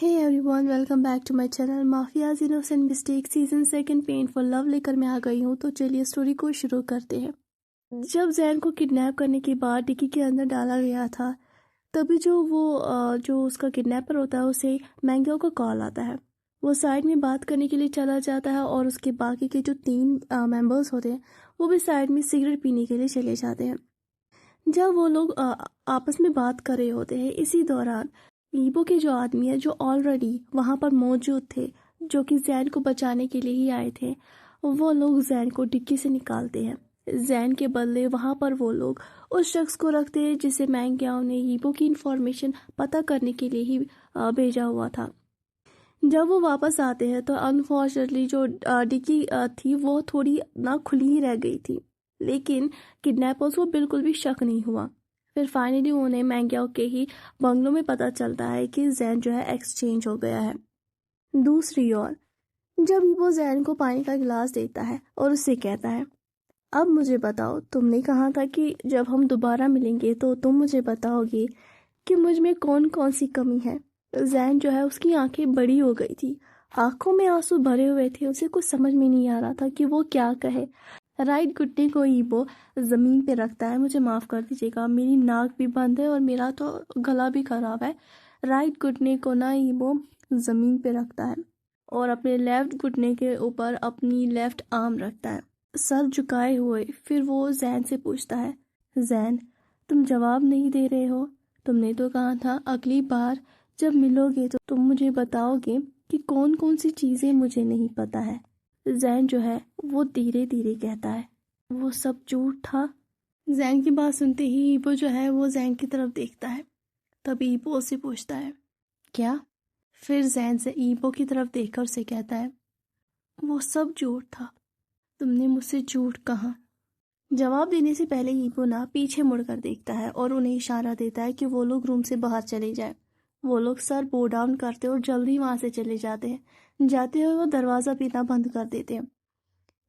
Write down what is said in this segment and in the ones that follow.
Hey everyone, welcome back to my channel mafias innocent mistake season second pain for love लेकर मैं आ गई हूँ। तो चलिए स्टोरी को शुरू करते हैं। जब जैन को किडनैप करने के बाद डिक्की के अंदर डाला गया था, तभी जो उसका किडनैपर होता है उसे मैंगो का कॉल आता है। वो साइड में बात करने के लिए चला जाता है और उसके बाकी के जो 3 मेंबर्स होते हैं वो भी साइड में सिगरेट पीने के लिए चले जाते हैं। जब वो लोग आपस में बात कर रहे होते हैं, इसी दौरान ईबो के जो आदमी है जो ऑलरेडी वहां पर मौजूद थे, जो कि जैन को बचाने के लिए ही आए थे, वो लोग जैन को डिक्की से निकालते हैं। जैन के बदले वहां पर वो लोग उस शख्स को रखते हैं जिसे मैंग्याओ ने ईबो की इंफॉर्मेशन पता करने के लिए ही भेजा हुआ था। जब वो वापस आते हैं तो अनफॉर्चुनेटली जो डिक्की थी वो थोड़ी ना खुली ही रह गई थी, लेकिन किडनैपर्स को बिल्कुल भी शक नहीं हुआ। फिर फाइनली उन्हें मैंग्याओ के ही बंगलों में पता चलता है कि जैन जो है एक्सचेंज हो गया है। दूसरी ओर जब वो जैन को पानी का गिलास देता है और उससे कहता है, अब मुझे बताओ, तुमने कहा था कि जब हम दोबारा मिलेंगे तो तुम मुझे बताओगे कि मुझ में कौन कौन सी कमी है। जैन जो है उसकी आंखें बड़ी हो गई थी, आंखों में आंसू भरे हुए थे। उसे कुछ समझ में नहीं आ रहा था कि वो क्या कहे। राइट घुटने को ईबो जमीन पे रखता है। मुझे माफ कर दीजिएगा, मेरी नाक भी बंद है और मेरा तो गला भी खराब है। राइट घुटने को ना ईबो जमीन पे रखता है और अपने लेफ्ट घुटने के ऊपर अपनी लेफ्ट आर्म रखता है, सर झुकाए हुए। फिर वो जैन से पूछता है, जैन, तुम जवाब नहीं दे रहे हो। तुमने तो कहा था अगली बार जब मिलोगे तो तुम मुझे बताओगे कि कौन कौन सी चीजें मुझे नहीं पता है। जैन जो है वो धीरे धीरे कहता है, वो सब झूठ था। जैन की बात सुनते ही ईबो जो है वो जैन की तरफ देखता है। तभी ईबो से पूछता है, क्या? फिर जैन से ईबो की तरफ देखकर उसे कहता है, वो सब झूठ था। तुमने मुझसे झूठ कहा। जवाब देने से पहले ईबो ना पीछे मुड़कर देखता है और उन्हें इशारा देता है कि वो लोग रूम से बाहर चले जाए। वो लोग सर बो डाउन करते और जल्दी वहां से चले जाते हैं। जाते हुए वो दरवाजा पीना बंद कर देते हैं।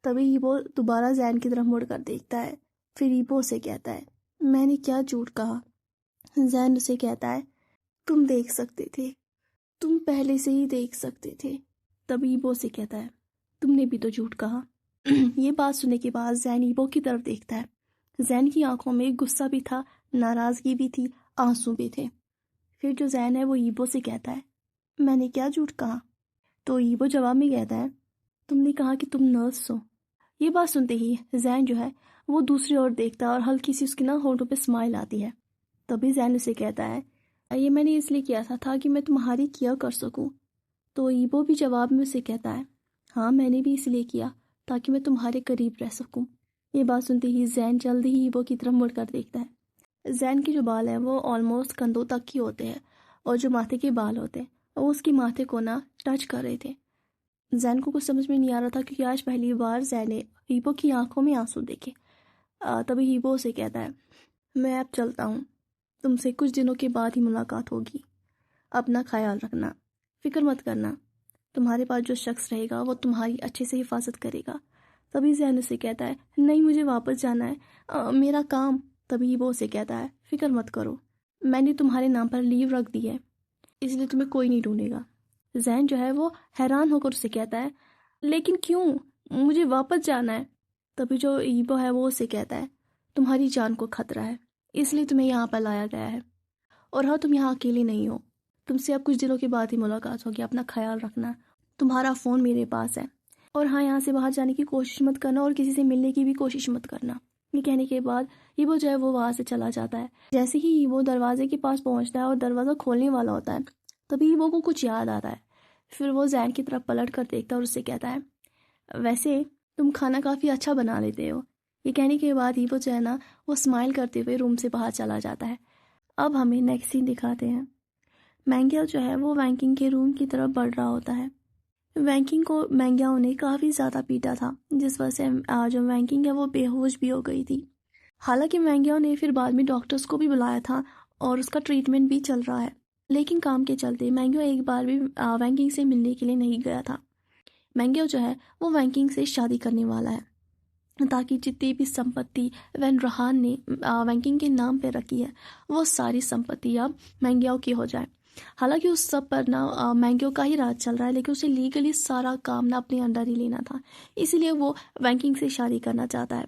तभी ईबो दोबारा जैन की तरफ मुड़कर देखता है। फिर ईबो से कहता है, मैंने क्या झूठ कहा? जैन उसे कहता है, तुम देख सकते थे, तुम पहले से ही देख सकते थे। तभी ईबो से कहता है, तुमने भी तो झूठ कहा। ये बात सुनने के बाद जैन ईबो की तरफ देखता है। जैन की आंखों में गुस्सा भी था, नाराजगी भी थी, आंसू भी थे। फिर जो जैन है वो ईबो से कहता है, मैंने क्या झूठ कहा? तो ईबो जवाब में कहता है, तुमने कहा कि तुम नर्स हो। ये बात सुनते ही जैन जो है वो दूसरी ओर देखता है और हल्की सी उसकी ना होठों पे स्माइल आती है। तभी जैन उसे कहता है, ये मैंने इसलिए किया था कि मैं तुम्हारी केयर कर सकूं। तो ईबो भी जवाब में उसे कहता है, हाँ, मैंने भी इसलिए किया ताकि मैं तुम्हारे करीब रह सकूं। ये बात सुनते ही जैन जल्दी ही ईबो की तरफ मुड़कर देखता है। जैन के जो बाल हैं वो ऑलमोस्ट कंधों तक ही होते हैं और जो माथे के बाल होते हैं वो उसके माथे को ना टच कर रहे थे। जैन को कुछ समझ में नहीं आ रहा था क्योंकि आज पहली बार जैन ने हीबो की आंखों में आंसू देखे। तभी हीबो से कहता है, मैं अब चलता हूँ, तुमसे कुछ दिनों के बाद ही मुलाकात होगी। अपना ख्याल रखना, फिक्र मत करना, तुम्हारे पास जो शख्स रहेगा वो तुम्हारी अच्छे से हिफाजत करेगा। तभी जैन उसे कहता है, नहीं, मुझे वापस जाना है, मेरा काम। तभी हीबो उसे कहता है, फिक्र मत करो, मैंने तुम्हारे नाम पर लीव रख दी है, इसलिए तुम्हें कोई नहीं ढूंढेगा। जैन जो है वो हैरान होकर उसे कहता है, लेकिन क्यों? मुझे वापस जाना है। तभी जो ईबो है वो उसे कहता है, तुम्हारी जान को खतरा है, इसलिए तुम्हें यहाँ पर लाया गया है। और हाँ, तुम यहाँ अकेले नहीं हो, तुमसे अब कुछ दिनों के बाद ही मुलाकात होगी। अपना ख्याल रखना, तुम्हारा फ़ोन मेरे पास है। और हाँ, यहाँ से बाहर जाने की कोशिश मत करना और किसी से मिलने की भी कोशिश मत करना। ये कहने के बाद ईबो जो है वो वहाँ से चला जाता है। जैसे ही ईबो दरवाजे के पास पहुँचता है और दरवाज़ा खोलने वाला होता है, तभी ईबो को कुछ याद आता है। फिर वो जैन की तरफ पलट कर देखता है और उससे कहता है, वैसे तुम खाना काफ़ी अच्छा बना लेते हो। ये कहने के बाद ईबो जो है ना वो स्माइल करते हुए रूम से बाहर चला जाता है। अब हमें नेक्स्ट सीन दिखाते हैं। मैंग्याओ जो है वो वैंकिंग के रूम की तरफ बढ़ रहा होता है। वैंकिंग को मैंग्याओ ने काफ़ी ज़्यादा पीटा था, जिस वजह से जो वैंकिंग है वो बेहोश भी हो गई थी। हालांकि मैंग्याओ ने फिर बाद में डॉक्टर्स को भी बुलाया था और उसका ट्रीटमेंट भी चल रहा है, लेकिन काम के चलते मैंग्याओ एक बार भी वैंकिंग से मिलने के लिए नहीं गया था। मैंग्याओ जो है वो वैंकिंग से शादी करने वाला है ताकि जितनी भी संपत्ति वैन रहान ने वैंकिंग के नाम पे रखी है वो सारी संपत्ति अब मैंग्याओ की हो जाए। हालांकि उस सब पर ना मैंगियो का ही राज चल रहा है, लेकिन उसे लीगली सारा काम ना अपने अंडर ही लेना था, इसीलिए वो वैंकिंग से शादी करना चाहता है।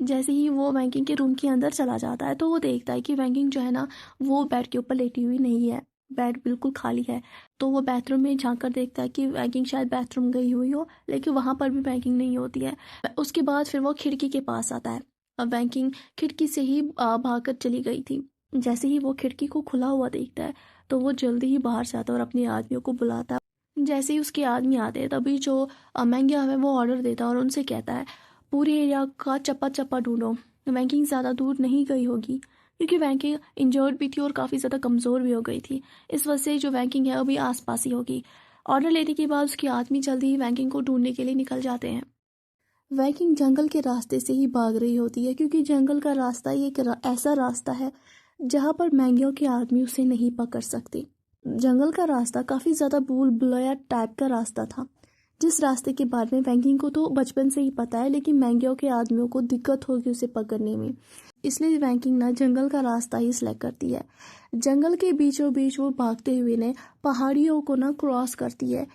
जैसे ही वो वैंकिंग के रूम के अंदर चला जाता है तो वो देखता है कि वैंकिंग जो है ना वो बेड के ऊपर लेटी हुई नहीं है, बेड बिल्कुल खाली है। तो वो बाथरूम में झांक कर देखता है कि वैंकिंग शायद बाथरूम गई हुई हो, लेकिन वहां पर भी वैंकिंग नहीं होती है। उसके बाद फिर वो खिड़की के पास आता है। अब वैंकिंग खिड़की से ही भागकर चली गई थी। जैसे ही वो खिड़की को खुला हुआ देखता है तो वो जल्दी ही बाहर जाता है और अपने आदमियों को बुलाता है। जैसे ही उसके आदमी आते हैं तभी जो मैंगिया है वो ऑर्डर देता है और उनसे कहता है पूरे एरिया का चप्पा चप्पा ढूंढो, वैंकिंग ज़्यादा दूर नहीं गई होगी, क्योंकि वैंकिंग इंजर्ड भी थी और काफ़ी ज़्यादा कमज़ोर भी हो गई थी। इस वजह से जो वैंकिंग है वो भी आसपास ही होगी। ऑर्डर लेने के बाद उसके आदमी जल्दी ही वैंकिंग को ढूंढने के लिए निकल जाते हैं। वैकिंग जंगल के रास्ते से ही भाग रही होती है, क्योंकि जंगल का रास्ता ही एक ऐसा रास्ता है जहाँ पर मैंगियों के आदमी उसे नहीं पकड़ सकते। जंगल का रास्ता काफ़ी ज़्यादा भूल भुलैया टाइप का रास्ता था, जिस रास्ते के बारे में वैंकिंग को तो बचपन से ही पता है, लेकिन मैंगियों के आदमियों को दिक्कत होगी उसे पकड़ने में। इसलिए वैंकिंग ना जंगल का रास्ता ही सिलेक्ट करती है। जंगल के बीचों बीच वो भागते हुए ने पहाड़ियों को ना क्रॉस करती है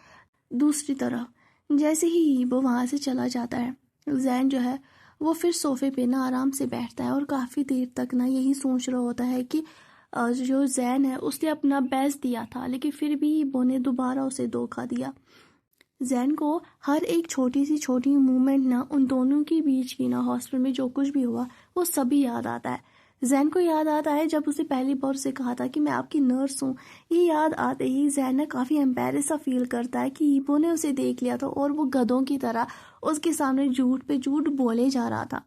दूसरी तरफ। जैसे ही वो वहाँ से चला जाता है, जैन जो है वो फिर सोफे पे ना आराम से बैठता है और काफ़ी देर तक ना यही सोच रहा होता है कि जो जैन है उसने अपना बेस्ट दिया था, लेकिन फिर भी ईबो ने दोबारा उसे धोखा दिया। जैन को हर एक छोटी सी छोटी मूवमेंट ना उन दोनों के बीच की ना हॉस्पिटल में जो कुछ भी हुआ वो सभी याद आता है। जैन को याद आता है जब उसे पहली बार उसे कहा था कि मैं आपकी नर्स हूँ। ये याद आते ही जैन ना काफ़ी एम्बेरस सा फील करता है कि ईबो ने उसे देख लिया था और वो गधों की तरह उसके सामने झूठ पे झूठ बोले जा रहा था।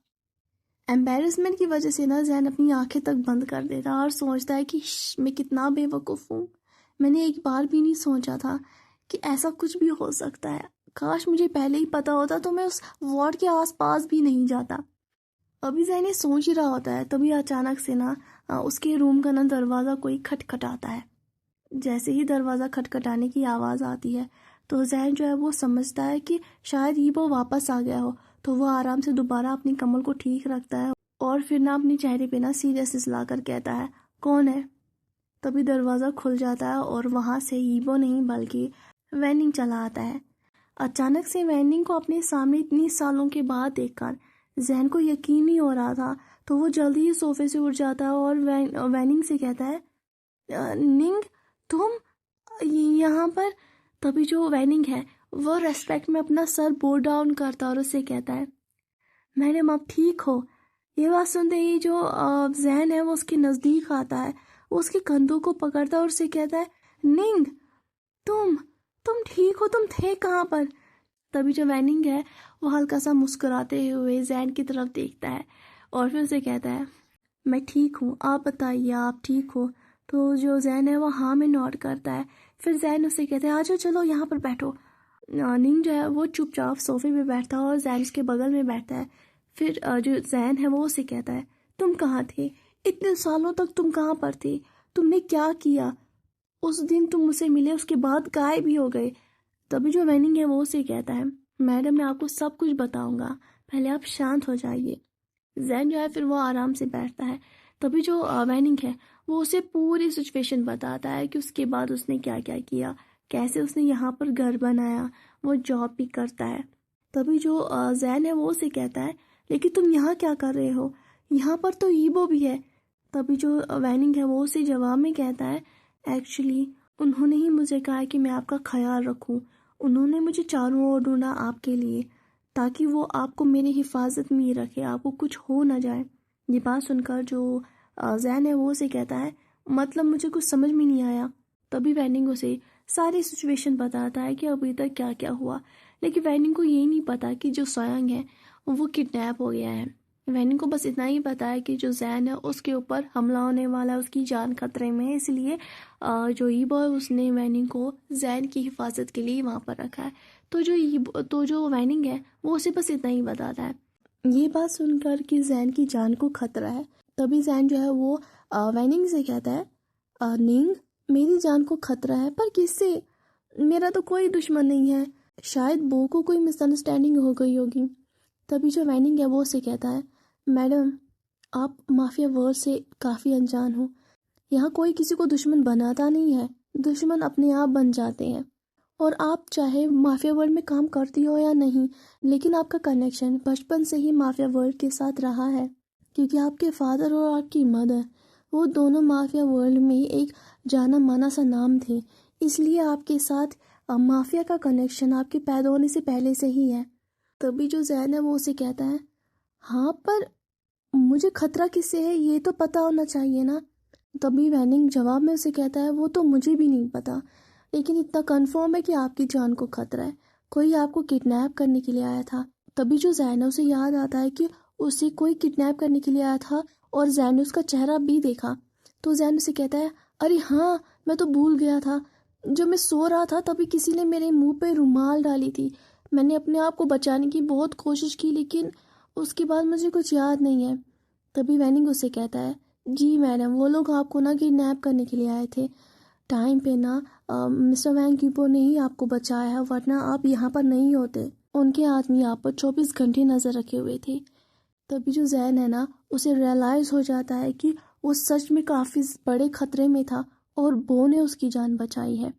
एम्बेरसमेंट की वजह से ना जैन अपनी आंखें तक बंद कर देता और सोचता है कि मैं कितना बेवकूफ़ हूँ। मैंने एक बार भी नहीं सोचा था कि ऐसा कुछ भी हो सकता है। काश मुझे पहले ही पता होता तो मैं उस वार्ड के आसपास भी नहीं जाता। अभी जैन ये सोच ही रहा होता है तभी अचानक से ना उसके रूम का ना दरवाज़ा कोई खटखटाता है। जैसे ही दरवाज़ा खटखटाने की आवाज़ आती है तो जैन जो है वो समझता है कि शायद ईबो वापस आ गया हो। तो वो आराम से दोबारा अपनी कमर को ठीक रखता है और फिर ना अपने चेहरे पे ना सीरियसनेस लाकर कहता है, कौन है? तभी दरवाज़ा खुल जाता है और वहाँ से ईबो नहीं बल्कि वैनिंग चला आता है। अचानक से वैनिंग को अपने सामने इतनी सालों के बाद देखकर जैन को यकीन नहीं हो रहा था। तो वो जल्दी ही सोफे से उठ जाता है और वैनिंग से कहता है, निंग तुम यहाँ पर?" तभी जो वैनिंग है वो रेस्पेक्ट में अपना सर बो डाउन करता और उससे कहता है, मैडम आप ठीक हो? ये बात सुनते ही जो जैन है वो उसके नज़दीक आता है। वो उसके कंधों को पकड़ता है और उससे कहता है, निंग तुम तुम ठीक हो? तुम थे कहाँ पर? तभी जो वैनिंग है वो हल्का सा मुस्कुराते हुए जैन की तरफ देखता है और फिर उसे कहता है, मैं ठीक हूँ, आप बताइए आप ठीक हो? तो जो जैन है वो हाँ में नॉट करता है। फिर जैन उससे कहता है, आ जाओ चलो यहाँ पर बैठो। निंग जो है वो चुपचाप सोफे पे बैठता है और जैन उसके बगल में बैठता है। फिर जो जैन है वो उसे कहता है, तुम कहाँ थे? इतने सालों तक तुम कहाँ पर थे? तुमने क्या किया? उस दिन तुम मुझसे मिले उसके बाद गायब भी हो गए। तभी जो वैनिंग है वो उसे कहता है, मैडम मैं आपको सब कुछ बताऊंगा, पहले आप शांत हो जाइए। जैन जो है फिर वो आराम से बैठता है। तभी जो वैनिंग है वो उसे पूरी सिचुएशन बताता है कि उसके बाद उसने क्या क्या किया, कैसे उसने यहाँ पर घर बनाया, वो जॉब भी करता है। तभी जो जैन है वो उसे कहता है, लेकिन तुम यहाँ क्या कर रहे हो? यहाँ पर तो ईबो भी है। तभी जो वैनिंग है वो उसे जवाब में कहता है, एक्चुअली उन्होंने ही मुझे कहा है कि मैं आपका ख्याल रखूं। उन्होंने मुझे चारों ओर ढूंढा आपके लिए, ताकि वो आपको मेरी हिफाजत में ही रखे, आपको कुछ हो ना जाए। ये बात सुनकर जो जैन है वो उसे कहता है, मतलब मुझे कुछ समझ में नहीं आया। तभी वैनिंग उसे सारी सिचुएशन बताता है कि अभी तक क्या क्या हुआ, लेकिन वैनिंग को ये नहीं पता कि जो सोयांग है वो किडनैप हो गया है। वैनिंग को बस इतना ही पता है कि जो जैन है उसके ऊपर हमला होने वाला है, उसकी जान खतरे में है, इसलिए जो ईबो है उसने वैनिंग को जैन की हिफाजत के लिए वहाँ पर रखा है। तो जो वैनिंग है वो उसे बस इतना ही बताता है। ये बात सुनकर कि जैन की जान को खतरा है, तभी जैन जो है वो वैनिंग से कहता है, निंग मेरी जान को खतरा है, पर किससे? मेरा तो कोई दुश्मन नहीं है, शायद बो को कोई मिसअंडरस्टैंडिंग हो गई होगी। तभी जो वैनिंग है वो उसे कहता है, मैडम आप माफिया वर्ल्ड से काफ़ी अनजान हो, यहाँ कोई किसी को दुश्मन बनाता नहीं है, दुश्मन अपने आप बन जाते हैं। और आप चाहे माफिया वर्ल्ड में काम करती हो या नहीं, लेकिन आपका कनेक्शन बचपन से ही माफिया वर्ल्ड के साथ रहा है, क्योंकि आपके फादर और आपकी मदर वो दोनों माफिया वर्ल्ड में एक जाना माना सा नाम थे। इसलिए आपके साथ माफिया का कनेक्शन आपके पैदा होने से पहले से ही है। तभी जो जैन है वो उसे कहता है, हाँ पर मुझे खतरा किससे है ये तो पता होना चाहिए ना। तभी वैनिंग जवाब में उसे कहता है, वो तो मुझे भी नहीं पता, लेकिन इतना कंफर्म है कि आपकी जान को खतरा है। कोई आपको किडनैप करने के लिए आया था। तभी जो जैन है उसे याद आता है कि उसे कोई किडनैप करने के लिए आया था और जैन ने उसका चेहरा भी देखा। तो जैन उसे कहता है, अरे हाँ मैं तो भूल गया था, जब मैं सो रहा था तभी किसी ने मेरे मुंह पे रुमाल डाली थी। मैंने अपने आप को बचाने की बहुत कोशिश की, लेकिन उसके बाद मुझे कुछ याद नहीं है। तभी वैनिंग उससे कहता है, जी मैडम, वो लोग आपको ना किडनैप करने के लिए आए थे। टाइम पे ना मिस्टर वैंग कीपो ने ही आपको बचाया है, वरना आप यहाँ पर नहीं होते। उनके आदमी आप पर 24 घंटे नजर रखे हुए थे। तभी जो जैन है ना उसे रियलाइज हो जाता है कि वो सच में काफी बड़े खतरे में था और बो ने उसकी जान बचाई है।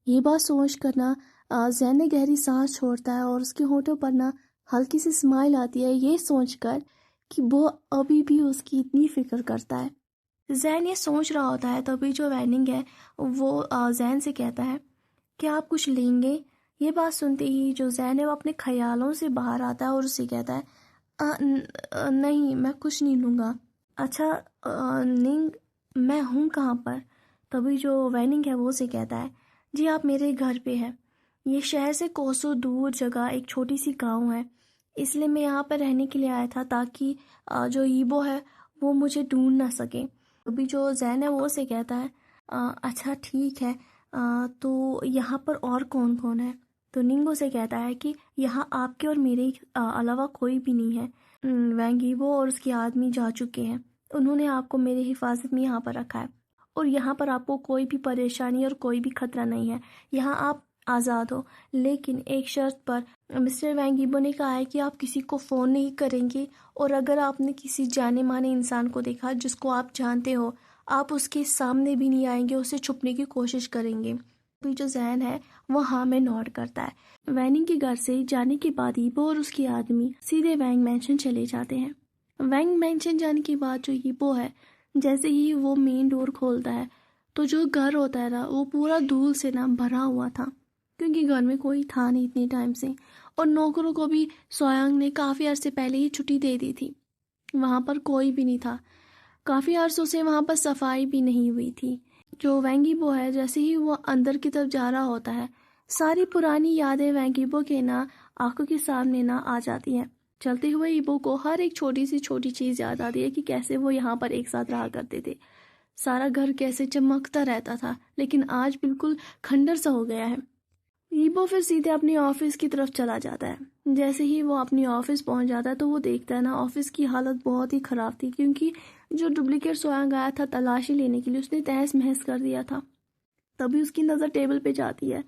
ये बात सोच कर ना जैन ने गहरी सांस छोड़ता है और उसके होठों पर ना हल्की सी स्माइल आती है, ये सोचकर कि वो अभी भी उसकी इतनी फिक्र करता है। जैन ये सोच रहा होता है तभी जो वैनिंग है वो जैन से कहता है कि आप कुछ लेंगे। ये बात सुनते ही जो जैन है वो अपने ख्यालों से बाहर आता है और उससे कहता है, नहीं मैं कुछ नहीं लूँगा। अच्छा निंग, मैं हूँ कहाँ पर? तभी जो वैनिंग है वो उसे कहता है, जी आप मेरे घर पे हैं। ये शहर से कोसों दूर जगह एक छोटी सी गांव है, इसलिए मैं यहाँ पर रहने के लिए आया था ताकि जो ईबो है वो मुझे ढूंढ ना सके। अभी जो जैन है वो उसे कहता है, अच्छा ठीक है, तो यहाँ पर और कौन कौन है? तो निंगो से कहता है कि यहाँ आपके और मेरे अलावा कोई भी नहीं है। वैंग ईबो और उसके आदमी जा चुके हैं। उन्होंने आपको मेरे हिफाजत में यहाँ पर रखा है और यहाँ पर आपको कोई भी परेशानी और कोई भी खतरा नहीं है। यहाँ आप आज़ाद हो, लेकिन एक शर्त पर। मिस्टर वैंग ईबो ने कहा है कि आप किसी को फ़ोन नहीं करेंगे और अगर आपने किसी जाने माने इंसान को देखा जिसको आप जानते हो, आप उसके सामने भी नहीं आएंगे, उससे छुपने की कोशिश करेंगे। तो जो जैन है वो हाँ में नोट करता है। वैनिंग के घर से जाने के बाद ईबो और उसके आदमी सीधे वैंग मैंशन चले जाते हैं। वैंग मैंशन जाने के बाद जो ईबो है, जैसे ही वो मेन डोर खोलता है तो जो घर होता है ना वो पूरा धूल से ना भरा हुआ था, क्योंकि घर में कोई था नहीं इतने टाइम से और नौकरों को भी सोयांग ने काफ़ी अरसे पहले ही छुट्टी दे दी थी। वहाँ पर कोई भी नहीं था। काफ़ी अरसों से वहाँ पर सफाई भी नहीं हुई थी। जो वैंगीबो है जैसे ही वो अंदर की तरफ जा रहा होता है, सारी पुरानी यादें वैंगीबो के ना आंखों के सामने ना आ जाती हैं। चलते हुए ईबो को हर एक छोटी सी छोटी चीज़ याद आती है कि कैसे वो यहाँ पर एक साथ रहा करते थे। सारा घर कैसे चमकता रहता था, लेकिन आज बिल्कुल खंडर सा हो गया है। ईबो फिर सीधे अपने ऑफिस की तरफ चला जाता है। जैसे ही वो अपनी ऑफिस पहुंच जाता है तो वो देखता है ना ऑफिस की हालत बहुत ही ख़राब थी, क्योंकि जो डुप्लीकेट सोयांग आया था तलाशी लेने के लिए उसने तहस महस कर दिया था। तभी उसकी नज़र टेबल पे जाती है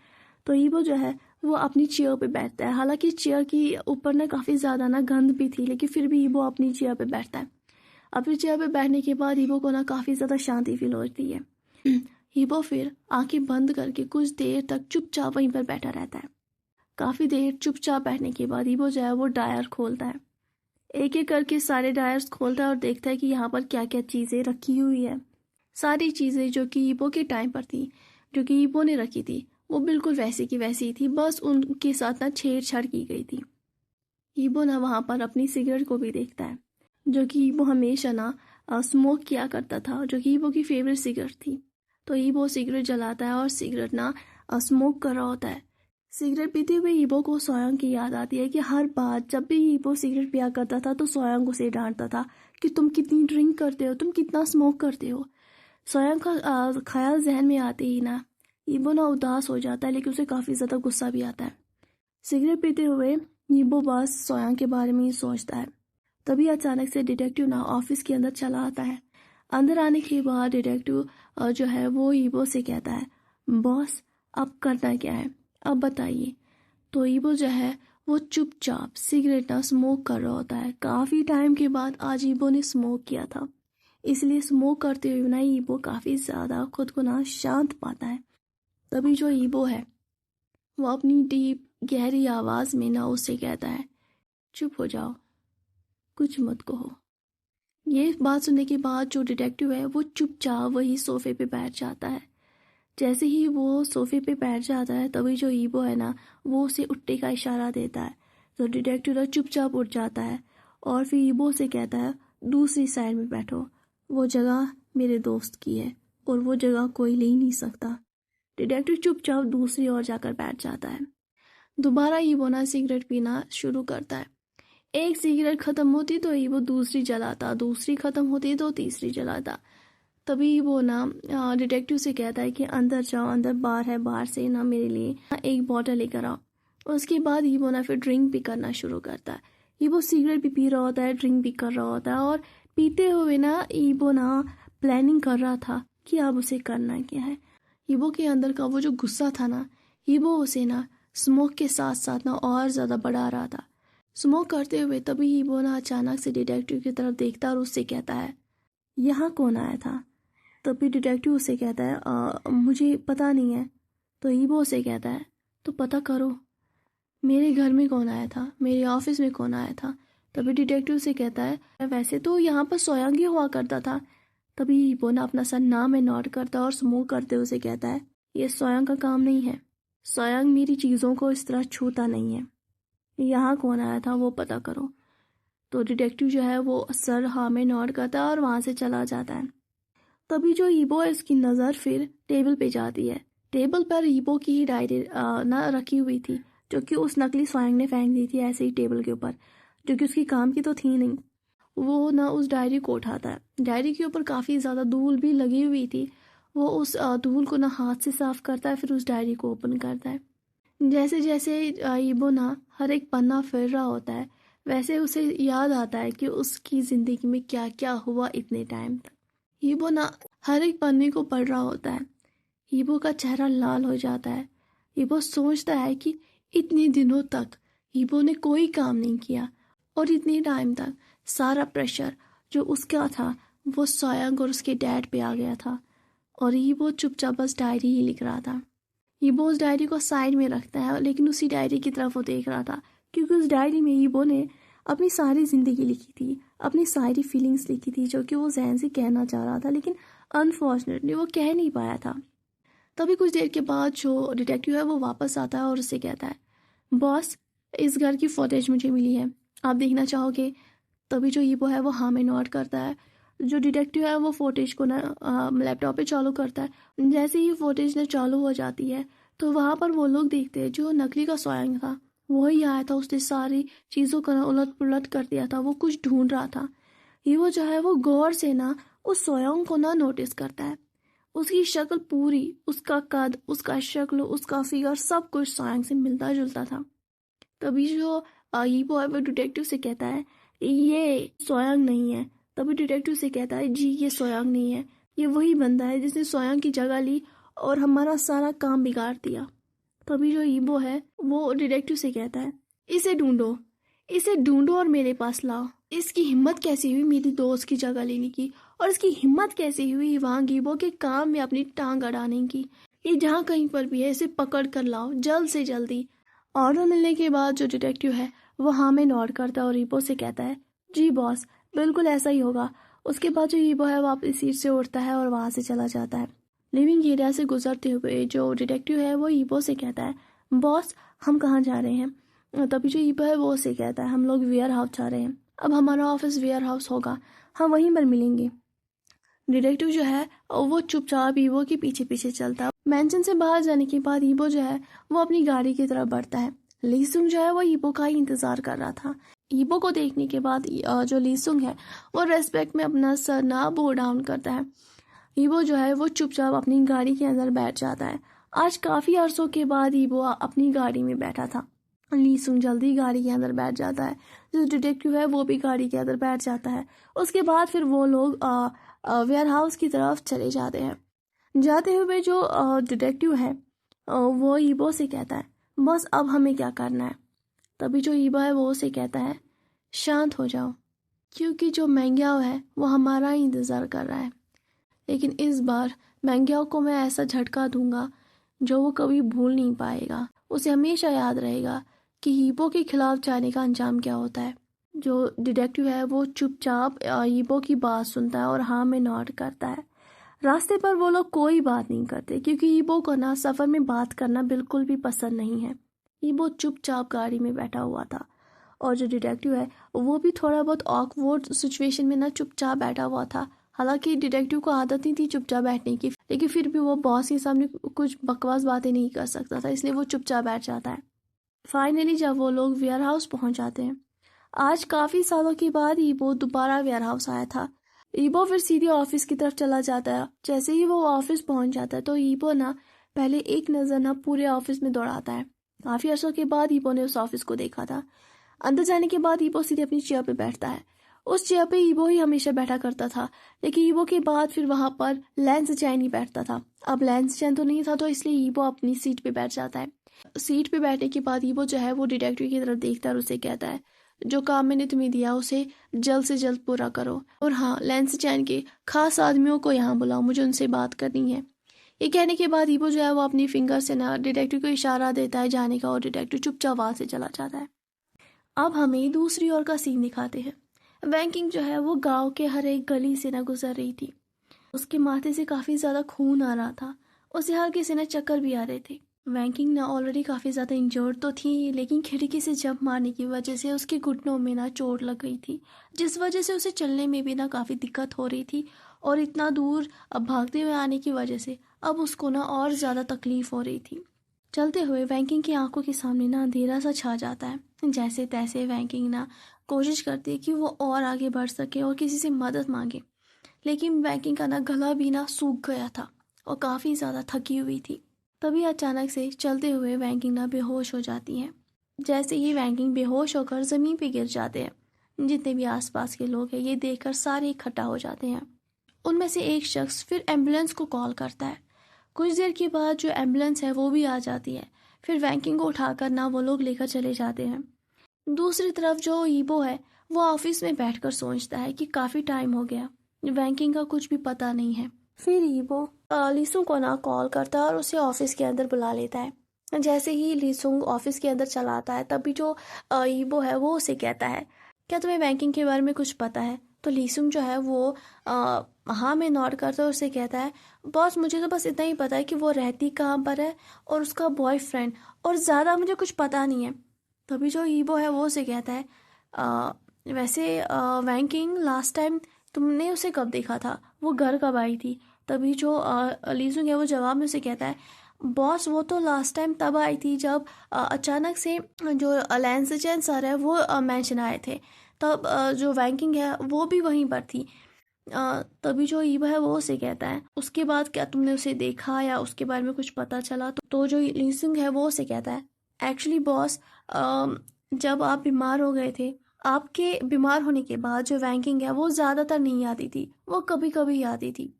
तो ईबो जो है वो अपनी चेयर पे बैठता है। हालांकि चेयर की ऊपर ना काफ़ी ज़्यादा ना गंद भी थी, लेकिन फिर भी ईबो अपनी चेयर पे बैठता है। अपनी चेयर पे बैठने के बाद ईबो को ना काफ़ी ज़्यादा शांति फील होती है। हीबो फिर आंखें बंद करके कुछ देर तक चुपचाप वहीं पर बैठा रहता है। काफी देर चुपचाप बैठने के बाद हीबो जो है वो डायर खोलता है। एक एक करके सारे डायर्स खोलता है और देखता है कि यहाँ पर क्या क्या चीजें रखी हुई है। सारी चीजें जो कि ईबो के टाइम पर थी, जो कि ईबो ने रखी थी, वो बिल्कुल वैसी की वैसी थी, बस उनके साथ ना छेड़छाड़ की गई थी। ईबो ना वहाँ पर अपनी सिगरेट को भी देखता है, जो कि ईबो हमेशा ना स्मोक किया करता था, जो कि ईबो की फेवरेट सिगरेट थी। तो ईबो सिगरेट जलाता है और सिगरेट ना स्मोक कर रहा होता है। सिगरेट पीते हुए ईबो को सोयांग की याद आती है कि हर बार जब भी ईबो सिगरेट पिया करता था तो सोयांग उसे डांटता था कि तुम कितनी ड्रिंक करते हो, तुम कितना स्मोक करते हो। सोयांग का ख्याल जहन में आते ही ना ईबो ना उदास हो जाता है, लेकिन उसे काफ़ी ज़्यादा गुस्सा भी आता है। सिगरेट पीते हुए ईबो बस सोयांग के बारे में ही सोचता है। तभी अचानक से डिटेक्टिव ना ऑफिस के अंदर चला आता है। अंदर आने के बाद डिटेक्टिव जो है वो ईबो से कहता है, बॉस अब करना क्या है, अब बताइए। तो ईबो जो है वो चुपचाप सिगरेट ना स्मोक कर रहा होता है। काफ़ी टाइम के बाद आज ईबो ने स्मोक किया था, इसलिए स्मोक करते हुए ना ईबो काफ़ी ज़्यादा खुद को ना शांत पाता है। तभी जो ईबो है वो अपनी डीप गहरी आवाज़ में ना उससे कहता है, चुप हो जाओ, कुछ मत कहो। ये बात सुनने के बाद जो डिटेक्टिव है वो चुपचाप वही सोफे पे बैठ जाता है। जैसे ही वो सोफे पे बैठ जाता है तभी जो ईबो है ना वो उसे उठने का इशारा देता है। तो डिटेक्टिव ना चुपचाप उठ जाता है और फिर ईबो से कहता है, दूसरी साइड में बैठो, वो जगह मेरे दोस्त की है और वो जगह कोई ले ही नहीं सकता। डिटेक्टिव चुपचाप दूसरी ओर जाकर बैठ जाता है। दोबारा ईबो ना सिगरेट पीना शुरू करता है। एक सिगरेट खत्म होती तो ईबो दूसरी जलाता, दूसरी खत्म होती तो तीसरी जलाता। तभी वो ना डिटेक्टिव से कहता है कि अंदर जाओ, अंदर बार है, बाहर से ना मेरे लिए एक बॉटल लेकर आओ। उसके बाद ईबो ना फिर ड्रिंक भी करना शुरू करता है। ईबो सिगरेट भी पी रहा होता है, ड्रिंक भी कर रहा होता है और पीते हुए ना ईबो ना प्लानिंग कर रहा था कि अब उसे करना क्या है। ईबो के अंदर का वो जो गुस्सा था ना, ईबो उसे ना स्मोक के साथ साथ ना और ज़्यादा बढ़ा रहा था। स्मोक करते हुए तभी ईबो ना अचानक से डिटेक्टिव की तरफ देखता और उससे कहता है, यहाँ कौन आया था? तभी डिटेक्टिव उसे कहता है, मुझे पता नहीं है। तो ईबो उसे कहता है, तो पता करो, मेरे घर में कौन आया था, मेरे ऑफिस में कौन आया था? तभी डिटेक्टिव से कहता है, वैसे तो यहाँ पर सोयांग ही हुआ करता था। तभी ईबो ना अपना सर नाम में नोट करता और स्मोक करते उसे कहता है, ये सोयांग का काम नहीं है, सोयांग मेरी चीज़ों को इस तरह छूता नहीं है, यहाँ कौन आया था वो पता करो। तो डिटेक्टिव जो है वो सर हाँ में नोट करता है और वहाँ से चला जाता है। तभी जो ईबो है उसकी नज़र फिर टेबल पे जाती है। टेबल पर ईबो की ही डायरी ना रखी हुई थी, जो कि उस नकली स्वांग ने फेंक दी थी ऐसे ही टेबल के ऊपर, जो कि उसकी काम की तो थी नहीं। वो ना उस डायरी को उठाता है। डायरी के ऊपर काफ़ी ज़्यादा धूल भी लगी हुई थी। वो उस धूल को ना हाथ से साफ करता है, फिर उस डायरी को ओपन करता है। जैसे जैसे ईबो ना हर एक पन्ना फिर रहा होता है, वैसे उसे याद आता है कि उसकी ज़िंदगी में क्या क्या हुआ इतने टाइम तक। ईबो ना हर एक पन्ने को पढ़ रहा होता है। ईबो का चेहरा लाल हो जाता है। ईबो सोचता है कि इतने दिनों तक ईबो ने कोई काम नहीं किया और इतने टाइम तक सारा प्रेशर जो उसका था वो सोयांग और उसके डैड पे आ गया था और ईबो चुपचाप बस डायरी ही लिख रहा था। ईबो उस डायरी को साइड में रखता है, लेकिन उसी डायरी की तरफ वो देख रहा था, क्योंकि उस डायरी में ईबो ने अपनी सारी ज़िंदगी लिखी थी, अपनी सारी फीलिंग्स लिखी थी, जो कि वो जहन से कहना चाह रहा था, लेकिन अनफॉर्चुनेटली वो कह नहीं पाया था। तभी कुछ देर के बाद जो डिटेक्टिव है वो वापस आता है और उससे कहता है, बॉस, इस घर की फुटेज मुझे मिली है, आप देखना चाहोगे? तभी जो ईबो है वो हाँ में नोट करता है। जो डिटेक्टिव है वो फुटेज को ना लैपटॉप पे चालू करता है। जैसे ही फुटेज ना चालू हो जाती है तो वहाँ पर वो लोग देखते हैं जो नकली का सोयांग था वही आया था। उसने सारी चीज़ों का ना उलट पुलट कर दिया था, वो कुछ ढूंढ रहा था। ईबो जो है वो गौर से ना उस सोयांग को ना नोटिस करता है। उसकी शक्ल पूरी, उसका कद, उसका शक्ल, उसका फिगर सब कुछ सोयांग से मिलता जुलता था। तभी जो ईबो है वो डिटेक्टिव से कहता है, ये सोयांग नहीं है। तभी डिटेक्टिव से कहता है, जी ये सोयांग नहीं है, ये वही बंदा है जिसने सोयांग की जगह ली और हमारा सारा काम बिगाड़ दिया। तभी जो ईबो है वो डिटेक्टिव से कहता है, इसे ढूंढो, इसे ढूंढो और मेरे पास लाओ। इसकी हिम्मत कैसी हुई मेरी दोस्त की जगह लेने की, और इसकी हिम्मत कैसी हुई वहाँ ईबो के काम में अपनी टांग अड़ाने की। ये जहाँ कहीं पर भी है इसे पकड़ कर लाओ जल्द से जल्दी। ऑर्डर मिलने के बाद जो डिटेक्टिव है वो हाँ में नोट करता है और ईबो से कहता है, जी बॉस, बिल्कुल ऐसा ही होगा। उसके बाद जो ईबो है वो अपनी सीट से उठता है और वहाँ से चला जाता है। लिविंग एरिया से गुजरते हुए जो डिटेक्टिव है वो ईबो से कहता है, बॉस, हम कहाँ जा रहे हैं? तभी जो ईबो है वो उसे कहता है, हम लोग वेयर हाउस जा रहे हैं। अब हमारा ऑफिस वेयर हाउस होगा, हम वहीं पर मिलेंगे। डिटेक्टिव जो है वो चुपचाप ईबो के पीछे पीछे चलता है। मेंशन से बाहर जाने के बाद ईबो जो है वो अपनी गाड़ी की तरफ बढ़ता है। लीसुंग जो है वो ईबो का ही इंतजार कर रहा था। ईबो को देखने के बाद जो लीसुंग है वो रेस्पेक्ट में अपना सर ना बो डाउन करता है। ईबो जो है वो चुपचाप अपनी गाड़ी के अंदर बैठ जाता है। आज काफी अरसों के बाद ईबो अपनी गाड़ी में बैठा था। लीसुंग जल्दी गाड़ी के अंदर बैठ जाता है। जो डिटेक्टिव है वो भी गाड़ी के अंदर बैठ जाता है। उसके बाद फिर वो लोग वेयर हाउस की तरफ चले जाते हैं। जाते हुए जो डिटेक्टिव है वो ईबो से कहता है, बस अब हमें क्या करना है? तभी जो ईबो है वो उसे कहता है, शांत हो जाओ, क्योंकि जो मैंग्याओ है वो हमारा ही इंतज़ार कर रहा है। लेकिन इस बार मैंग्याओ को मैं ऐसा झटका दूंगा जो वो कभी भूल नहीं पाएगा। उसे हमेशा याद रहेगा कि ईबो के खिलाफ जाने का अंजाम क्या होता है। जो डिटेक्टिव है वो चुपचाप ईबो की बात सुनता है और हाँ में नॉट करता है। रास्ते पर वो लोग कोई बात नहीं करते क्योंकि ईबो को ना सफर में बात करना बिल्कुल भी पसंद नहीं है। ईबो चुपचाप गाड़ी में बैठा हुआ था और जो डिटेक्टिव है वो भी थोड़ा बहुत ऑकवर्ड सिचुएशन में ना चुपचाप बैठा हुआ था। हालांकि डिटेक्टिव को आदत नहीं थी चुपचाप बैठने की, लेकिन फिर भी वो बॉस के सामने कुछ बकवास बातें नहीं कर सकता था, इसलिए वो चुपचाप बैठ जाता है। फाइनली जब वो लोग वेयर हाउस पहुंच जाते हैं, आज काफी सालों के बाद ईबो दोबारा वेयर हाउस आया था। ईबो फिर सीधे ऑफिस की तरफ चला जाता है। जैसे ही वो ऑफिस पहुंच जाता है तो ईबो ना पहले एक नजर ना पूरे ऑफिस में दौड़ाता है। काफी अर्सों के बाद ईबो ने उस ऑफिस को देखा था। अंदर जाने के बाद ईबो सीधे अपनी चेयर पे बैठता है। उस चेयर पे ईबो ही हमेशा बैठा करता था, लेकिन ईबो के बाद फिर वहां पर लैंस चैन ही बैठता था। अब लैंस चैन तो नहीं था तो इसलिए ईबो अपनी सीट पे बैठ जाता है। सीट पे बैठने के बाद ईबो जो है वो डिटेक्टिव की तरफ देखता है और उसे कहता है, जो काम मैंने तुम्हें दिया उसे जल्द से जल्द पूरा करो, और हाँ, लैंस चैन के खास आदमियों को यहाँ बुलाओ, मुझे उनसे बात करनी है। ये कहने के बाद ईबो जो है वो अपनी फिंगर से ना डिटेक्टिव को इशारा देता है जाने का और डिटेक्टिव चुपचाप वहां से चला जाता है। अब हमें दूसरी ओर का सीन दिखाते हैं। वैंकिंग जो है वो गांव के हर एक गली से ना गुजर रही थी। उसके माथे से काफी ज्यादा खून आ रहा था। उसे हल्के से ना चक्कर भी आ रहे थे। वैंकिंग ना ऑलरेडी काफी ज्यादा इंजर्ड तो थी, लेकिन खिड़की से जंप मारने की वजह से उसके घुटनों में ना चोट लग गई थी, जिस वजह से उसे चलने में भी ना काफी दिक्कत हो रही थी। और इतना दूर अब भागते हुए आने की वजह से अब उसको ना और ज्यादा तकलीफ हो रही थी। चलते हुए वैंकिंग की आंखों के सामने ना अंधेरा सा छा जाता है। जैसे तैसे वैंकिंग ना कोशिश करती है कि वो और आगे बढ़ सके और किसी से मदद मांगे, लेकिन वैंकिंग का ना गला भी ना सूख गया था और काफी ज्यादा थकी हुई थी। तभी अचानक से चलते हुए वैंकिंग ना बेहोश हो जाती है। जैसे ही वैंकिंग बेहोश होकर जमीन पे गिर जाते हैं, जितने भी आसपास के लोग हैं ये देखकर सारे इकट्ठा हो जाते हैं। उनमें से एक शख्स फिर एम्बुलेंस को कॉल करता है। कुछ देर के बाद जो एम्बुलेंस है वो भी आ जाती है। फिर वैंकिंग को उठाकर ना वो लोग लेकर चले जाते हैं। दूसरी तरफ जो ईबो है वो ऑफिस में बैठकर सोचता है कि काफी टाइम हो गया, वैंकिंग का कुछ भी पता नहीं है। फिर ईबो लीसुंग को ना कॉल करता है और उसे ऑफिस के अंदर बुला लेता है। जैसे ही लीसुंग ऑफिस के अंदर चला आता है तभी जो ईबो है वो उसे कहता है, क्या तुम्हें वैंकिंग के बारे में कुछ पता है? तो लीसुंग जो है वो हाँ में नॉट करता है और उसे कहता है, बॉस मुझे तो बस इतना ही पता है कि वो रहती कहाँ पर है और उसका बॉयफ्रेंड, और ज़्यादा मुझे कुछ पता नहीं है। तभी जो ईबो है वो उसे कहता है, वैसे वैंकिंग लास्ट टाइम तुमने उसे कब देखा था, वो घर कब आई थी? तभी जो लीसुंग है वो जवाब में उसे कहता है, बॉस वो तो लास्ट टाइम तब आई थी जब अचानक से जो लैंस चैन सर है वो मेंशन आए थे, तब जो वैंकिंग है वो भी वहीं पर थी। तभी जो ईबो है वो उसे कहता है, उसके बाद क्या तुमने उसे देखा या उसके बारे में कुछ पता चला? तो जो लीसुंग है वो उसे कहता है, एक्चुअली बॉस जब आप बीमार हो गए थे, आपके बीमार होने के बाद जो वैंकिंग है वो ज़्यादातर नहीं आती थी, वो कभी कभी आती थी,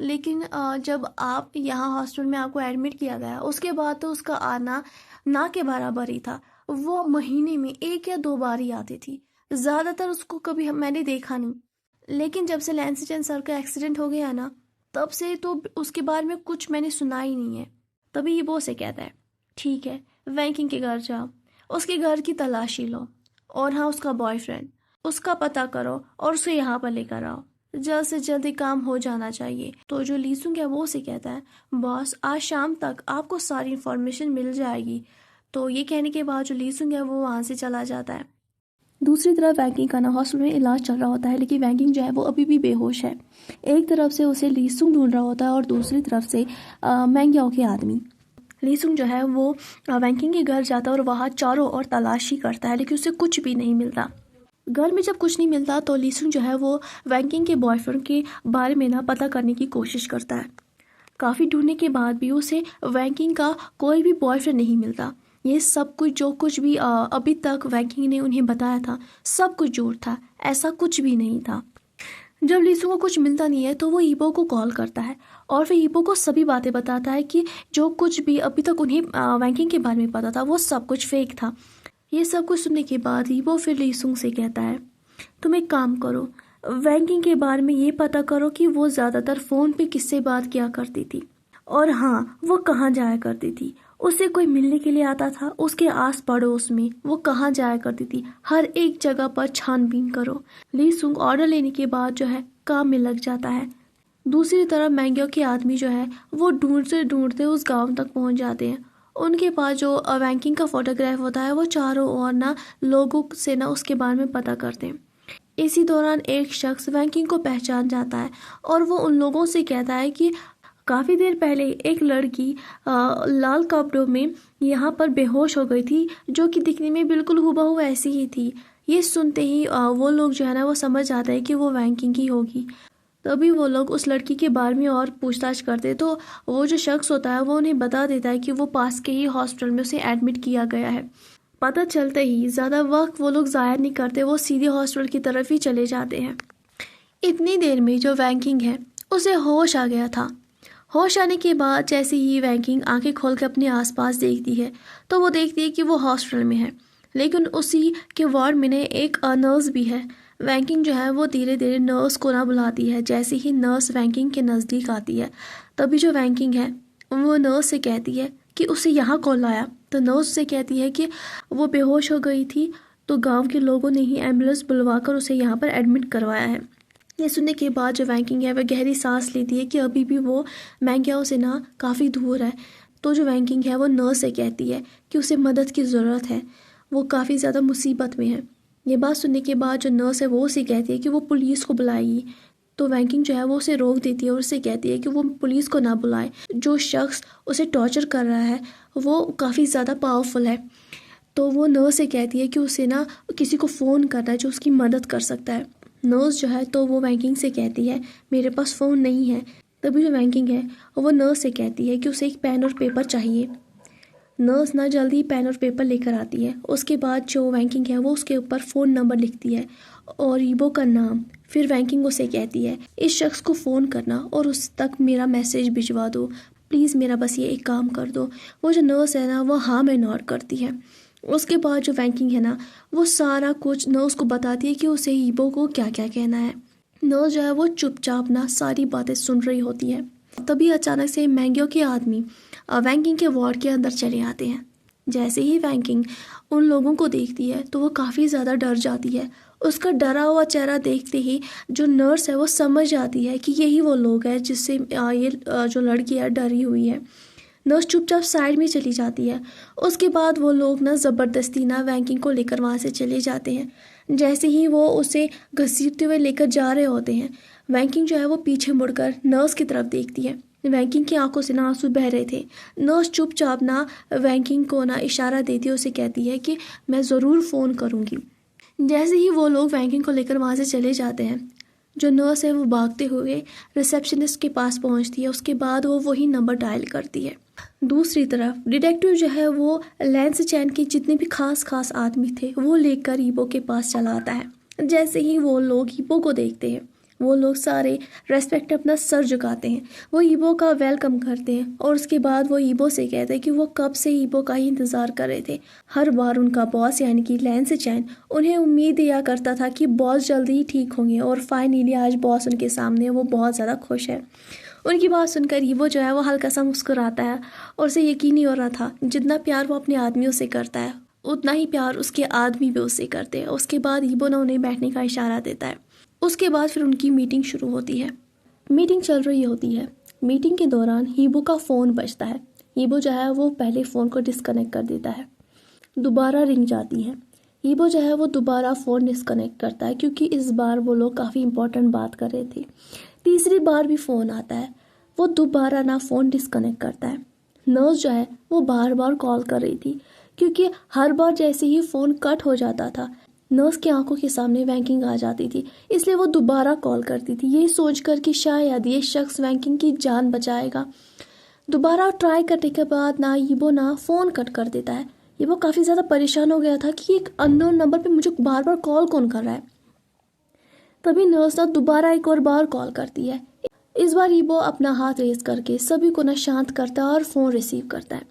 लेकिन जब आप यहाँ हॉस्पिटल में आपको एडमिट किया गया उसके बाद तो उसका आना ना के बराबर ही था। वो महीने में 1 या 2 बार ही आती थी, ज़्यादातर उसको कभी मैंने देखा नहीं। लेकिन जब से लैंस चैन सर का एक्सीडेंट हो गया ना, तब से तो उसके बारे में कुछ मैंने सुना ही नहीं है। तभी ये वो से कहता है, ठीक है वैंकिंग के घर जाओ, उसके घर की तलाशी लो, और हाँ उसका बॉयफ्रेंड, उसका पता करो और उसे यहाँ पर लेकर आओ, जल्द से जल्द ये काम हो जाना चाहिए। तो जो लीसुंग है वो उसे कहता है, बॉस आज शाम तक आपको सारी इन्फॉर्मेशन मिल जाएगी। तो ये कहने के बाद जो लीसुंग है वो वहाँ से चला जाता है। दूसरी तरफ वैंकिंग का ना हॉस्पिटल में इलाज चल रहा होता है, लेकिन वैंकिंग जो है वो अभी भी बेहोश है। एक तरफ से उसे लीसुंग ढूंढ रहा होता है और दूसरी तरफ से मैंग्याओ के आदमी। लीसुंग जो है वो वैंकिंग के घर जाता है और वहाँ चारों ओर तलाशी करता है, लेकिन उसे कुछ भी नहीं मिलता। घर में जब कुछ नहीं मिलता तो लीसुंग जो है वो वैंकिंग के बॉयफ्रेंड के बारे में ना पता करने की कोशिश करता है। काफ़ी ढूंढने के बाद भी उसे वैंकिंग का कोई भी बॉयफ्रेंड नहीं मिलता। ये सब कुछ जो कुछ भी अभी तक वैंकिंग ने उन्हें बताया था सब कुछ झूठ था, ऐसा कुछ भी नहीं था। जब लीसुंग को कुछ मिलता नहीं है तो वो ईबो को कॉल करता है और फिर ईबो को सभी बातें बताता है कि जो कुछ भी अभी तक उन्हें वैंकिंग के बारे में पता था वो सब कुछ फेक था। ये सब कुछ सुनने के बाद ईबो फिर लीसुंग से कहता है, तुम एक काम करो, वैंकिंग के बारे में ये पता करो कि वो ज़्यादातर फ़ोन पे किससे बात किया करती थी और हाँ, वो कहाँ जाया करती थी, उससे कोई मिलने के लिए आता था, उसके आस पड़ोस में वो कहाँ जाया करती थी, हर एक जगह पर छानबीन करो। ली सुंग ऑर्डर लेने के बाद जो है काम में लग जाता है। दूसरी तरफ मैंग्यो के आदमी जो है वो ढूंढते ढूंढते उस गांव तक पहुंच जाते हैं। उनके पास जो वैंकिंग का फोटोग्राफ होता है वो चारों ओर ना लोगों से ना उसके बारे में पता करते हैं। इसी दौरान एक शख्स वैंकिंग को पहचान जाता है और वो उन लोगों से कहता है कि काफ़ी देर पहले एक लड़की लाल कपड़ों में यहाँ पर बेहोश हो गई थी, जो कि दिखने में बिल्कुल हूबहू ऐसी ही थी। ये सुनते ही वो लोग जो है ना वो समझ जाते हैं कि वो वैंकिंग की होगी। तभी वो लोग उस लड़की के बारे में और पूछताछ करते तो वो जो शख्स होता है वो उन्हें बता देता है कि वो पास के ही हॉस्पिटल में उसे एडमिट किया गया है। पता चलते ही ज़्यादा वक्त वो लोग ज़ाया नहीं करते, वो सीधे हॉस्पिटल की तरफ ही चले जाते हैं। इतनी देर में जो वैंकिंग है उसे होश आ गया था। होश आने के बाद जैसे ही वैंकिंग आंखें खोल कर अपने आसपास देखती है तो वो देखती है कि वो हॉस्पिटल में है, लेकिन उसी के वार्ड में ने एक नर्स भी है। वैंकिंग जो है वो धीरे धीरे नर्स को ना बुलाती है। जैसे ही नर्स वैंकिंग के नज़दीक आती है तभी जो वैंकिंग है वो नर्स से कहती है कि उसे यहाँ कौन लाया। तो नर्स से कहती है कि वो बेहोश हो गई थी, तो गांव के लोगों ने ही एम्बुलेंस बुलवाकर उसे यहाँ पर एडमिट करवाया है। ये सुनने के बाद जो वैंकिंग है वह गहरी सांस लेती है कि अभी भी वो मैंग्याओ से ना काफ़ी दूर है। तो जो वैंकिंग है वो नर्स से कहती है कि उसे मदद की ज़रूरत है, वो काफ़ी ज़्यादा मुसीबत में है। ये बात सुनने के बाद जो नर्स है वो उसे कहती है कि वो पुलिस को बुलाएगी। तो वैंकिंग जो है वो उसे रोक देती है और उसे कहती है कि वो पुलिस को ना बुलाए। जो शख्स उसे टॉर्चर कर रहा है वो काफ़ी ज़्यादा पावरफुल है। तो वो नर्स से कहती है कि उसे ना किसी को फ़ोन करना है जो उसकी मदद कर सकता है। नर्स जो है तो वो वैंकिंग से कहती है मेरे पास फ़ोन नहीं है। तभी जो वैंकिंग है वो नर्स से कहती है कि उसे एक पेन और पेपर चाहिए। नर्स ना जल्दी पेन और पेपर लेकर आती है। उसके बाद जो वैंकिंग है वो उसके ऊपर फ़ोन नंबर लिखती है और ईबो का नाम। फिर वैंकिंग उसे कहती है इस शख्स को फ़ोन करना और उस तक मेरा मैसेज भिजवा दो, प्लीज़ मेरा बस ये एक काम कर दो। वो जो नर्स है ना वो हाँ में नॉट करती है। उसके बाद जो वैंकिंग है ना वो सारा कुछ नर्स को बताती है कि उसे ईबो को क्या क्या कहना है। नर्स जो है वो चुपचाप ना सारी बातें सुन रही होती है। तभी अचानक से मैंग्यो के आदमी वैंकिंग के वार्ड के अंदर चले आते हैं। जैसे ही वैंकिंग उन लोगों को देखती है तो वो काफ़ी ज़्यादा डर जाती है। उसका डरा हुआ चेहरा देखते ही जो नर्स है वो समझ जाती है कि यही वो लोग हैं जिससे ये जो लड़की है डरी हुई है। नर्स चुपचाप साइड में चली जाती है। उसके बाद वो लोग ना ज़बरदस्ती ना वैंकिंग को लेकर वहाँ से चले जाते हैं। जैसे ही वो उसे घसीटते हुए लेकर जा रहे होते हैं, वैंकिंग जो है वो पीछे मुड़कर नर्स की तरफ देखती है। वैंकिंग की आंखों से ना आंसू बह रहे थे। नर्स चुपचाप ना वैंकिंग को ना इशारा देती है, उसे कहती है कि मैं ज़रूर फ़ोन करूँगी। जैसे ही वो लोग वैंकिंग को लेकर वहाँ से चले जाते हैं, जो नर्स है वो भागते हुए रिसेप्शनिस्ट के पास पहुँचती है। उसके बाद वो वही नंबर डायल करती है। दूसरी तरफ डिटेक्टिव जो है वो लैंस चैन के जितने भी खास आदमी थे वो लेकर ईबो के पास चला आता है। जैसे ही वो लोग ईबो को देखते हैं वो लोग सारे रेस्पेक्ट अपना सर झुकाते हैं। वो ईबो का वेलकम करते हैं और उसके बाद वो ईबो से कहते हैं कि वो कब से ईबो का ही इंतज़ार कर रहे थे। हर बार उनका बॉस यानी कि लैंस चैन उन्हें उम्मीद दिया करता था कि बॉस जल्दी ही ठीक होंगे और फाइनली आज बॉस उनके सामने, वो बहुत ज़्यादा खुश है। उनकी बात सुनकर ईबो जो है वो हल्का सा मुस्कुराता है और उसे यकीन नहीं हो रहा था जितना प्यार वो अपने आदमियों से करता है उतना ही प्यार उसके आदमी भी उससे करते हैं। उसके बाद ईबो ना उन्हें बैठने का इशारा देता है। उसके बाद फिर उनकी मीटिंग शुरू होती है। मीटिंग चल रही होती है। मीटिंग के दौरान ईबो का फ़ोन बजता है। ईबो जो है वो पहले फ़ोन को डिस्कनेक्ट कर देता है। दोबारा रिंग जाती है। ईबो जो है वो दोबारा फ़ोन डिस्कनेक्ट करता है क्योंकि इस बार वो लोग काफ़ी इंपॉर्टेंट बात कर रहे थे। तीसरी बार भी फ़ोन आता है। वो दोबारा ना फ़ोन डिस्कनेक्ट करता है। नर्स जो है वो बार बार कॉल कर रही थी क्योंकि हर बार जैसे ही फ़ोन कट हो जाता था नर्स की आंखों के सामने वैंकिंग आ जाती थी, इसलिए वो दोबारा कॉल करती थी यही सोचकर कि शायद ये शख्स वैंकिंग की जान बचाएगा। दोबारा ट्राई करने के बाद ना ईबो ना फ़ोन कट कर देता है। ईबो काफ़ी ज़्यादा परेशान हो गया था कि एक अननोन नंबर पे मुझे बार बार कॉल कौन कर रहा है। तभी नर्स ना दोबारा एक और बार कॉल करती है। इस बार ईबो अपना हाथ रेस करके सभी को ना शांत करता है और फ़ोन रिसीव करता है।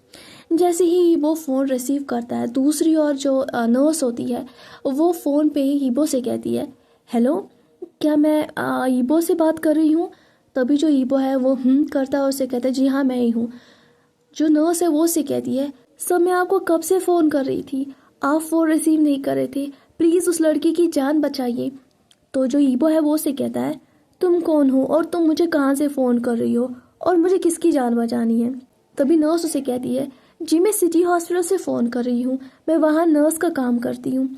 जैसे ही ईबो फ़ोन रिसीव करता है दूसरी ओर जो नर्स होती है वो फ़ोन पे ही ईबो से कहती है हेलो, क्या मैं ईबो से बात कर रही हूँ। तभी जो ईबो है वो करता है और उसे कहता है जी हाँ मैं ही हूँ। जो नर्स है वो उसे कहती है सर मैं आपको कब से फ़ोन कर रही थी, आप फ़ोन रिसीव नहीं कर रहे थे, प्लीज़ उस लड़की की जान बचाइए। तो जो ईबो है वो उसे कहता है तुम कौन हो और तुम मुझे कहाँ से फ़ोन कर रही हो और मुझे किसकी जान बचानी है। तभी नर्स उसे कहती है जी मैं सिटी हॉस्पिटल से फ़ोन कर रही हूँ, मैं वहाँ नर्स का काम करती हूँ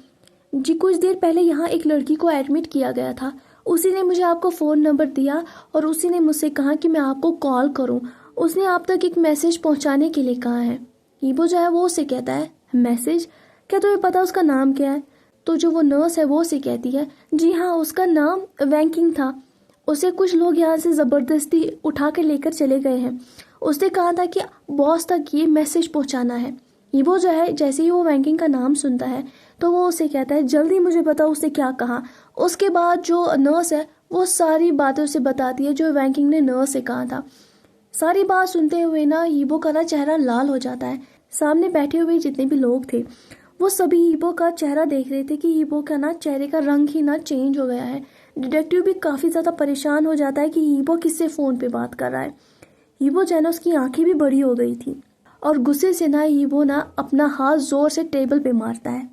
जी। कुछ देर पहले यहाँ एक लड़की को एडमिट किया गया था, उसी ने मुझे आपको फ़ोन नंबर दिया और उसी ने मुझसे कहा कि मैं आपको कॉल करूँ, उसने आप तक एक मैसेज पहुँचाने के लिए कहा है। ईबो जो है वो उसे कहता है मैसेज, क्या तुम्हें पता उसका नाम क्या है। तो जो वो नर्स है वो उसे कहती है जी हाँ उसका नाम वैंकिंग था, उसे कुछ लोग यहाँ से ज़बरदस्ती उठा कर लेकर चले गए हैं, उसने कहा था कि बॉस तक ये मैसेज पहुँचाना है। ईबो जो है जैसे ही वो वैंकिंग का नाम सुनता है तो वो उसे कहता है जल्दी मुझे बताओ उसने क्या कहा। उसके बाद जो नर्स है वो सारी बातें उसे बताती है जो वैंकिंग ने नर्स से कहा था। सारी बात सुनते हुए ना ईबो का ना चेहरा लाल हो जाता है। सामने बैठे हुए जितने भी लोग थे वो सभी ईबो का चेहरा देख रहे थे कि ईबो का ना चेहरे का रंग ही ना चेंज हो गया है। डिटेक्टिव भी काफ़ी ज़्यादा परेशान हो जाता है कि ईबो किससे फ़ोन पे बात कर रहा है। ईबो जो है ना उसकी आंखें भी बड़ी हो गई थी और गुस्से से ना ईबो ना अपना हाथ ज़ोर से टेबल पे मारता है।